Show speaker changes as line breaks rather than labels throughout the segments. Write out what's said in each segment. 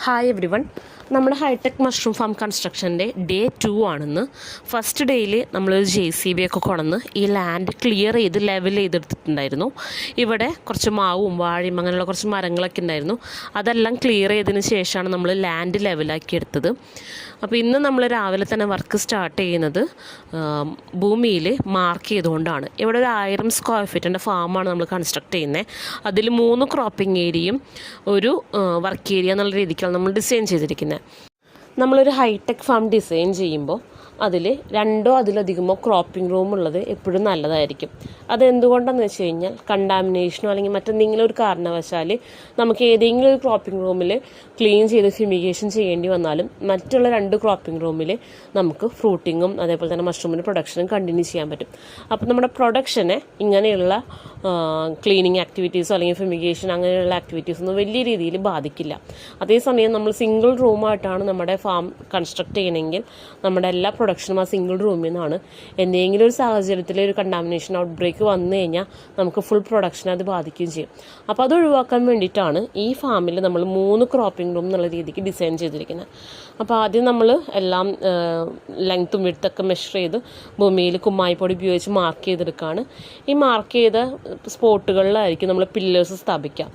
Hi every one. നമ്മുടെ hi tech mushroom farm കൺസ്ട്രക്ഷൻ്റെ day 2 ആണെന്ന്. First ഡേയിൽ നമ്മളൊരു JCB ഒക്കെ കൊണ്ടുവന്ന് ഈ ലാൻഡ് ക്ലിയർ ചെയ്ത് ലെവൽ ചെയ്തെടുത്തിട്ടുണ്ടായിരുന്നു. ഇവിടെ കുറച്ച് മാവും വാഴയും അങ്ങനെയുള്ള കുറച്ച് മരങ്ങളൊക്കെ ഉണ്ടായിരുന്നു. അതെല്ലാം ക്ലിയർ ചെയ്തതിന് ശേഷമാണ് നമ്മൾ ലാൻഡ് ലെവലാക്കി എടുത്തത്. അപ്പോൾ ഇന്ന് നമ്മൾ രാവിലെ തന്നെ വർക്ക് സ്റ്റാർട്ട് ചെയ്യുന്നത് ഭൂമിയിൽ മാർക്ക് ചെയ്തുകൊണ്ടാണ്. ഇവിടെ ഒരു 1000 സ്ക്വയർ ഫീറ്റിൻ്റെ ഫാമാണ് നമ്മൾ കൺസ്ട്രക്ട് ചെയ്യുന്നത്. അതിൽ 3 ക്രോപ്പിംഗ് ഏരിയയും ഒരു വർക്ക് ഏരിയ എന്നുള്ള രീതിക്കാണ് നമ്മൾ ഡിസൈൻ ചെയ്തിരിക്കുന്നത്. നമ്മളൊരു ഹൈടെക് ഫാം ഡിസൈൻ ചെയ്യുമ്പോൾ അതിൽ 2 അതിലധികമോ ക്രോപ്പിംഗ് റൂം ഉള്ളത് എപ്പോഴും നല്ലതായിരിക്കും. അതെന്തുകൊണ്ടാണെന്ന് വെച്ച് കഴിഞ്ഞാൽ കണ്ടാമിനേഷനോ അല്ലെങ്കിൽ മറ്റെന്തെങ്കിലും ഒരു കാരണവശാൽ നമുക്ക് ഏതെങ്കിലും ഒരു ക്രോപ്പിംഗ് റൂമിൽ ക്ലീൻ ചെയ്ത് ഫ്യൂമിഗേഷൻ ചെയ്യേണ്ടി വന്നാലും മറ്റുള്ള 2 ക്രോപ്പിംഗ് റൂമിൽ നമുക്ക് ഫ്രൂട്ടിങ്ങും അതേപോലെ തന്നെ മഷ്റൂമിൻ്റെ പ്രൊഡക്ഷനും കണ്ടിന്യൂ ചെയ്യാൻ പറ്റും. അപ്പോൾ നമ്മുടെ പ്രൊഡക്ഷനെ ഇങ്ങനെയുള്ള ക്ലീനിങ് ആക്ടിവിറ്റീസോ അല്ലെങ്കിൽ ഫ്യൂമിഗേഷൻ അങ്ങനെയുള്ള ആക്ടിവിറ്റീസൊന്നും വലിയ രീതിയിൽ ബാധിക്കില്ല. അതേസമയം നമ്മൾ സിംഗിൾ റൂമായിട്ടാണ് നമ്മുടെ ഫാം കൺസ്ട്രക്ട് ചെയ്യണമെങ്കിൽ നമ്മുടെ എല്ലാ പ്രൊഡക്ഷനും ആ സിംഗിൾ റൂമിൽ നിന്നാണ്. എന്തെങ്കിലും ഒരു സാഹചര്യത്തിൽ ഒരു കണ്ടാമിനേഷൻ ഔട്ട് ബ്രേക്ക് വന്നു കഴിഞ്ഞാൽ നമുക്ക് ഫുൾ പ്രൊഡക്ഷനെ അത് ബാധിക്കുകയും ചെയ്യും. അപ്പോൾ അത് ഒഴിവാക്കാൻ വേണ്ടിയിട്ടാണ് ഈ ഫാമിൽ നമ്മൾ 3 ക്രോപ്പിംഗ് റൂം എന്നുള്ള രീതിക്ക് ഡിസൈൻ ചെയ്തിരിക്കുന്നത്. അപ്പോൾ ആദ്യം നമ്മൾ എല്ലാം ലെങ്ത്തും വിഡ്ത്തൊക്കെ മെഷർ ചെയ്ത് ഭൂമിയിൽ കുമ്മായിപ്പൊടി ഉപയോഗിച്ച് മാർക്ക് ചെയ്തെടുക്കുകയാണ്. ഈ മാർക്ക് ചെയ്ത സ്പോട്ടുകളിലായിരിക്കും നമ്മൾ പില്ലേഴ്സ് സ്ഥാപിക്കുക.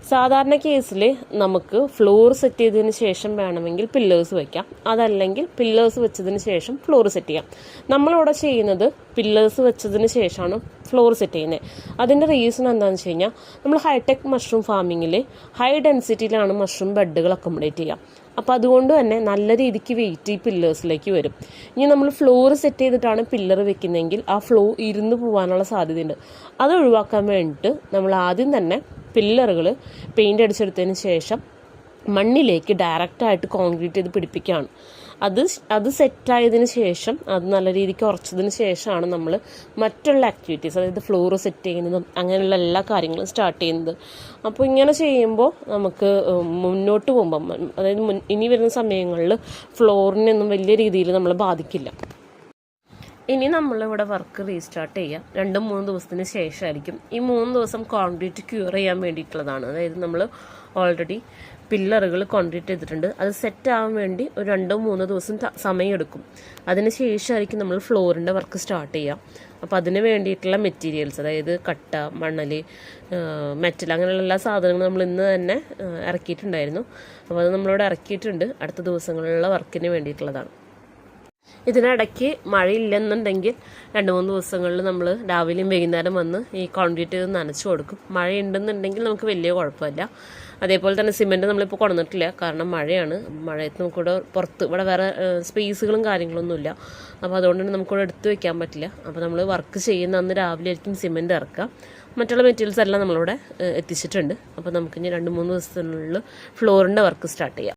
സാധാരണ കേസിൽ നമുക്ക് ഫ്ലോർ സെറ്റ് ചെയ്തതിന് ശേഷം വേണമെങ്കിൽ പില്ലേഴ്സ് വയ്ക്കാം, അതല്ലെങ്കിൽ പില്ലേഴ്സ് വെച്ചതിന് ശേഷം ഫ്ലോർ സെറ്റ് ചെയ്യാം. നമ്മളിവിടെ ചെയ്യുന്നത് പില്ലേഴ്സ് വെച്ചതിന് ശേഷമാണ് ഫ്ലോർ സെറ്റ് ചെയ്യുന്നത്. അതിൻ്റെ റീസൺ എന്താണെന്ന് വെച്ച് കഴിഞ്ഞാൽ നമ്മൾ ഹൈടെക് മഷ്റൂം ഫാമിങ്ങിൽ ഹൈ ഡെൻസിറ്റിയിലാണ് മഷ്റൂം ബെഡുകൾ അക്കോമഡേറ്റ് ചെയ്യുക. അപ്പോൾ അതുകൊണ്ട് തന്നെ നല്ല രീതിക്ക് വെയിറ്റ് ഈ പില്ലേഴ്സിലേക്ക് വരും. ഇനി നമ്മൾ ഫ്ലോർ സെറ്റ് ചെയ്തിട്ടാണ് പില്ലർ വെക്കുന്നതെങ്കിൽ ആ ഫ്ലോ ഇരുന്ന് പോകാനുള്ള സാധ്യതയുണ്ട്. അത് ഒഴിവാക്കാൻ വേണ്ടിയിട്ട് നമ്മൾ ആദ്യം തന്നെ പില്ലറുകൾ പെയിൻ്റ് അടിച്ചെടുത്തതിന് ശേഷം മണ്ണിലേക്ക് ഡയറക്റ്റായിട്ട് കോൺക്രീറ്റ് ചെയ്ത് പിടിപ്പിക്കുകയാണ്. അത് സെറ്റായതിന് ശേഷം അത് നല്ല രീതിക്ക് ഉറച്ചതിന് ശേഷമാണ് നമ്മൾ മറ്റുള്ള ആക്ടിവിറ്റീസ്, അതായത് ഫ്ലോർ സെറ്റ് ചെയ്യുന്നതും അങ്ങനെയുള്ള എല്ലാ കാര്യങ്ങളും സ്റ്റാർട്ട് ചെയ്യുന്നത്. അപ്പോൾ ഇങ്ങനെ ചെയ്യുമ്പോൾ നമുക്ക് മുന്നോട്ട് പോകുമ്പം, അതായത് ഇനി വരുന്ന സമയങ്ങളിൽ ഫ്ലോറിനൊന്നും വലിയ രീതിയിൽ നമ്മളെ ബാധിക്കില്ല. ഇനി നമ്മളിവിടെ വർക്ക് റീസ്റ്റാർട്ട് ചെയ്യാം. 2-3 ദിവസത്തിന് ശേഷമായിരിക്കും. ഈ 3 ദിവസം കോൺക്രീറ്റ് ക്യൂർ ചെയ്യാൻ വേണ്ടിയിട്ടുള്ളതാണ്. അതായത് നമ്മൾ ഓൾറെഡി പില്ലറുകൾ കോൺക്രീറ്റ് ചെയ്തിട്ടുണ്ട്. അത് സെറ്റ് ആവാൻ വേണ്ടി ഒരു 2-3 ദിവസം സമയമെടുക്കും. അതിന് ശേഷമായിരിക്കും നമ്മൾ ഫ്ലോറിൻ്റെ വർക്ക് സ്റ്റാർട്ട് ചെയ്യാം. അപ്പോൾ അതിന് വേണ്ടിയിട്ടുള്ള മെറ്റീരിയൽസ്, അതായത് കട്ട, മണൽ, മെറ്റൽ അങ്ങനെയുള്ള എല്ലാ സാധനങ്ങളും നമ്മൾ ഇന്ന് തന്നെ ഇറക്കിയിട്ടുണ്ടായിരുന്നു. അപ്പോൾ അത് നമ്മളിവിടെ ഇറക്കിയിട്ടുണ്ട്. അടുത്ത ദിവസങ്ങളിലുള്ള വർക്കിന് വേണ്ടിയിട്ടുള്ളതാണ്. ഇതിനിടയ്ക്ക് മഴയില്ലെന്നുണ്ടെങ്കിൽ 2-3 ദിവസങ്ങളിൽ നമ്മൾ രാവിലെയും വൈകുന്നേരം വന്ന് ഈ കോൺക്രീറ്റ് നനച്ചു കൊടുക്കും. മഴയുണ്ടെന്നുണ്ടെങ്കിൽ നമുക്ക് വലിയ കുഴപ്പമില്ല. അതേപോലെ തന്നെ സിമെൻറ്റ് നമ്മളിപ്പോൾ കൊണ്ടുവന്നിട്ടില്ല, കാരണം മഴയാണ്. മഴയത്ത് നമുക്കിവിടെ പുറത്ത് ഇവിടെ വേറെ സ്പേസുകളും കാര്യങ്ങളൊന്നുമില്ല. അപ്പോൾ അതുകൊണ്ട് തന്നെ നമുക്കിവിടെ എടുത്തു വയ്ക്കാൻ പറ്റില്ല. അപ്പോൾ നമ്മൾ വർക്ക് ചെയ്യുന്ന അന്ന് രാവിലെ ആയിരിക്കും സിമെൻറ്റ് ഇറക്കുക. മറ്റുള്ള മെറ്റീരിയൽസ് എല്ലാം നമ്മളിവിടെ എത്തിച്ചിട്ടുണ്ട്. അപ്പോൾ നമുക്കിനി 2-3 ദിവസത്തിനുള്ളിൽ ഫ്ലോറിൻ്റെ വർക്ക് സ്റ്റാർട്ട് ചെയ്യാം.